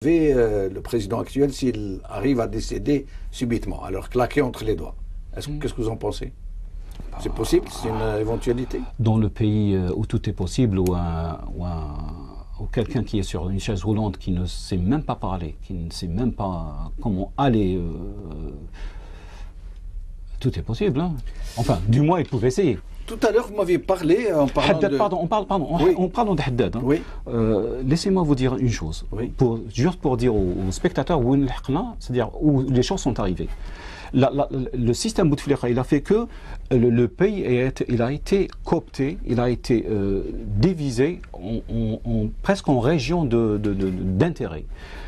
Le président actuel s'il arrive à décéder subitement, alors claqué entre les doigts. Qu'est-ce que vous en pensez? C'est possible? C'est une éventualité? Dans le pays où tout est possible, ou quelqu'un qui est sur une chaise roulante, qui ne sait même pas parler, qui ne sait même pas comment aller, tout est possible. Hein. Enfin, du moins, il pouvait essayer. Tout à l'heure, vous m'aviez parlé en parlant Haddad, de... Pardon, on parle de Haddad. Hein. Oui. Laissez-moi vous dire une chose, oui. Juste pour dire aux spectateurs où c'est-à-dire où les choses sont arrivées. Le système Bouteflika, il a fait que le pays il a été coopté, il a été divisé presque en régions d'intérêt.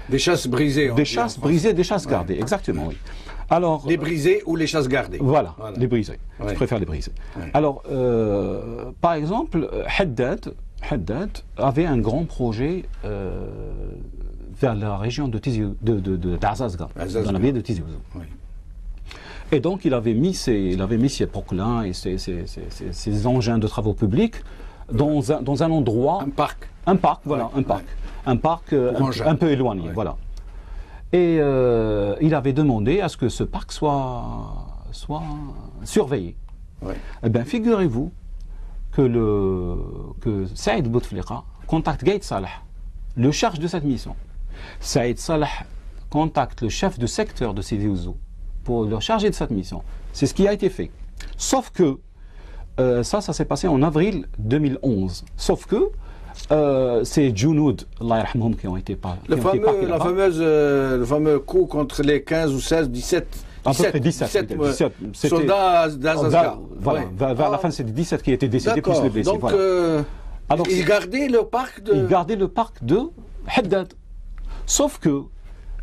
Des chasses brisées. Des chasses brisées, des chasses gardées, exactement, oui. Alors, les brisées ou les chasses gardées. Voilà. Les brisées. Je préfère les brisées. Alors, par exemple, Haddad avait un grand projet vers la région d'Azazga, dans la ville de Tizi Ouzou. Oui. Et donc, il avait mis ses proclins et ses engins de travaux publics dans un endroit... Un parc, voilà, ouais, un parc un peu éloigné, ouais. Voilà. Et il avait demandé à ce que ce parc soit surveillé. Ouais. Eh bien, figurez-vous que Saïd Bouteflika contacte Gaïd Salah, le charge de cette mission. Saïd Salah contacte le chef de secteur de Sidi Ouzou pour le charger de cette mission. C'est ce qui a été fait. Sauf que ça s'est passé en avril 2011. Sauf que c'est Junoud, Allah yarhamhum, qui ont été partis. Le fameux coup contre les 15 ou 16, 17 soldats d'Azazga. Voilà, vers la fin, c'est 17 qui étaient décédés, plus les blessés. Donc, voilà. Alors, ils gardaient le parc de... Ils gardaient le parc de Haddad. Sauf que,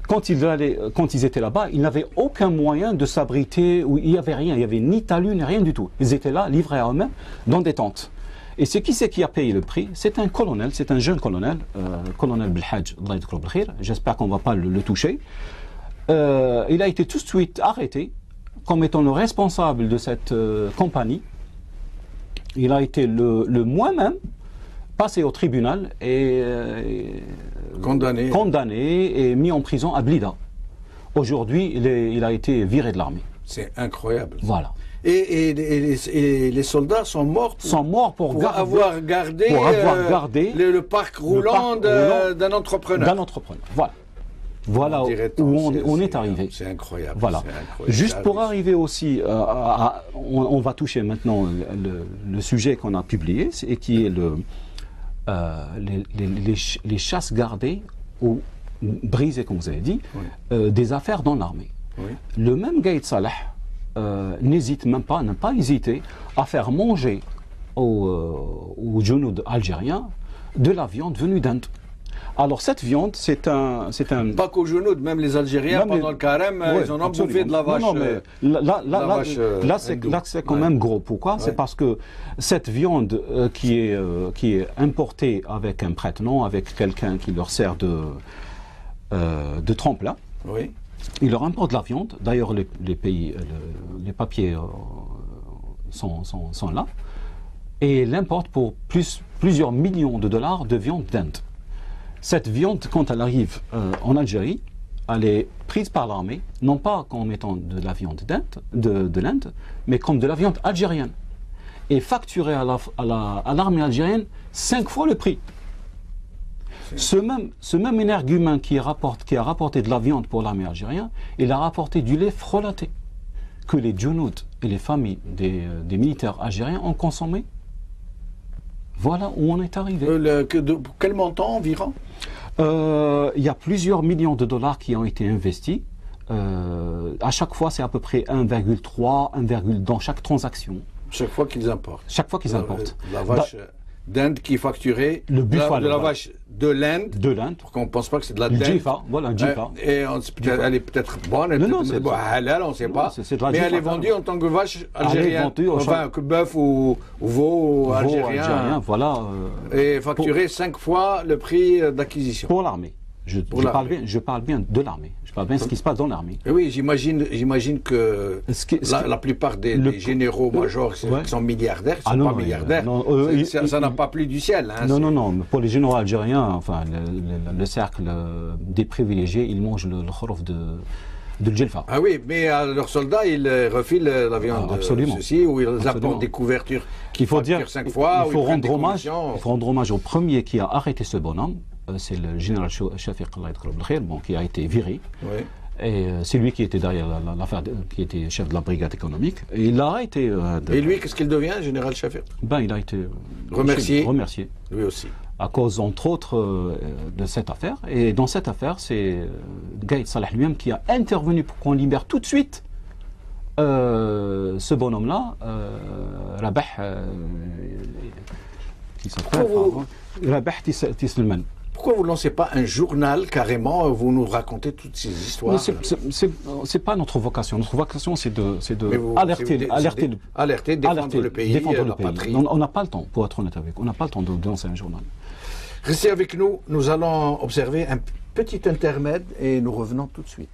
quand ils étaient là-bas, ils n'avaient aucun moyen de s'abriter, il n'y avait rien, il n'y avait ni talus, ni rien du tout. Ils étaient là, livrés à eux-mêmes, dans des tentes. Et c'est qui a payé le prix? C'est un colonel, c'est un jeune colonel, colonel Belhadj, j'espère qu'on ne va pas le toucher. Il a été tout de suite arrêté comme étant le responsable de cette compagnie. Il a été le mois même passé au tribunal et condamné et mis en prison à Blida. Aujourd'hui, il a été viré de l'armée. C'est incroyable. Voilà. Et les soldats sont morts pour avoir gardé le parc roulant d'un entrepreneur. Voilà. Voilà où on est arrivé. C'est incroyable. Voilà. Juste pour arriver aussi, on va toucher maintenant le sujet qu'on a publié, et qui est les chasses gardées ou brisées, comme vous avez dit, oui. Des affaires dans l'armée. Oui. Le même Gaïd Salah n'hésite même pas, n'a pas hésité à faire manger aux Junoud algériens de la viande venue d'Inde. Alors cette viande, c'est un... Pas qu'aux Junoud, même les Algériens, pendant le carême, ils en ont bouffé de la vache. Non, mais là, c'est quand même gros. Pourquoi? Ouais. C'est parce que cette viande qui est importée avec un prête-nom, avec quelqu'un qui leur sert de tremplin, oui. Il leur importe de la viande. D'ailleurs, les papiers sont là. Et il importe pour plusieurs millions de dollars de viande d'Inde. Cette viande, quand elle arrive en Algérie, elle est prise par l'armée, non pas comme étant de la viande de l'Inde, mais comme de la viande algérienne. Et facturée à l'armée algérienne 5 fois le prix. Ce même énergumène qui a rapporté de la viande pour l'armée algérienne, il a rapporté du lait frelaté que les Junoud et les familles des militaires algériens ont consommé. Voilà où on est arrivé. Quel montant environ? Il y a plusieurs millions de dollars qui ont été investis. À chaque fois, c'est à peu près 1,3, dans chaque transaction. Chaque fois qu'ils importent. Chaque fois qu'ils importent. La vache d'Inde qui est facturée, de la vache de l'Inde. Pour qu'on ne pense pas que c'est de la dinde. Jifa, voilà, un Jifa. Et elle est peut-être bonne, elle est halal, on ne sait pas. Mais elle est vendue en tant que vache algérienne. Enfin, que bœuf ou veau algérien. Voilà. Et facturée 5 fois le prix d'acquisition. Pour l'armée. Je parle bien de l'armée. Je parle bien de ce qui se passe dans l'armée. Oui, j'imagine que la plupart des généraux-majors qui sont milliardaires ne sont pas milliardaires. Ça n'a pas plu du ciel. Hein, non. Pour les généraux algériens, enfin, le cercle des privilégiés, ils mangent le khorof de Djelfa. Ah oui, mais à leurs soldats, ils refilent la viande ceci, ou ils apportent des couvertures qu'il faut dire 5 fois. Il faut rendre hommage au premier qui a arrêté ce bonhomme. C'est le général Shafiq qui a été viré. Oui. Et c'est lui qui était derrière l'affaire, qui était chef de la brigade économique. Et il a été. Et lui, qu'est-ce qu'il devient, général Shafiq? Il a été remercié. Lui aussi. À cause, entre autres, de cette affaire. Et dans cette affaire, c'est Gaïd Salah lui-même qui a intervenu pour qu'on libère tout de suite ce bonhomme-là, Rabah, qui s'appelle Rabah Tisselman. Pourquoi vous ne lancez pas un journal carrément, vous nous racontez toutes ces histoires? C'est pas notre vocation. Notre vocation, c'est de alerter, défendre le pays, la patrie. On n'a pas le temps, pour être honnête avec vous. On n'a pas le temps de lancer un journal. Restez avec nous, nous allons observer un petit intermède et nous revenons tout de suite.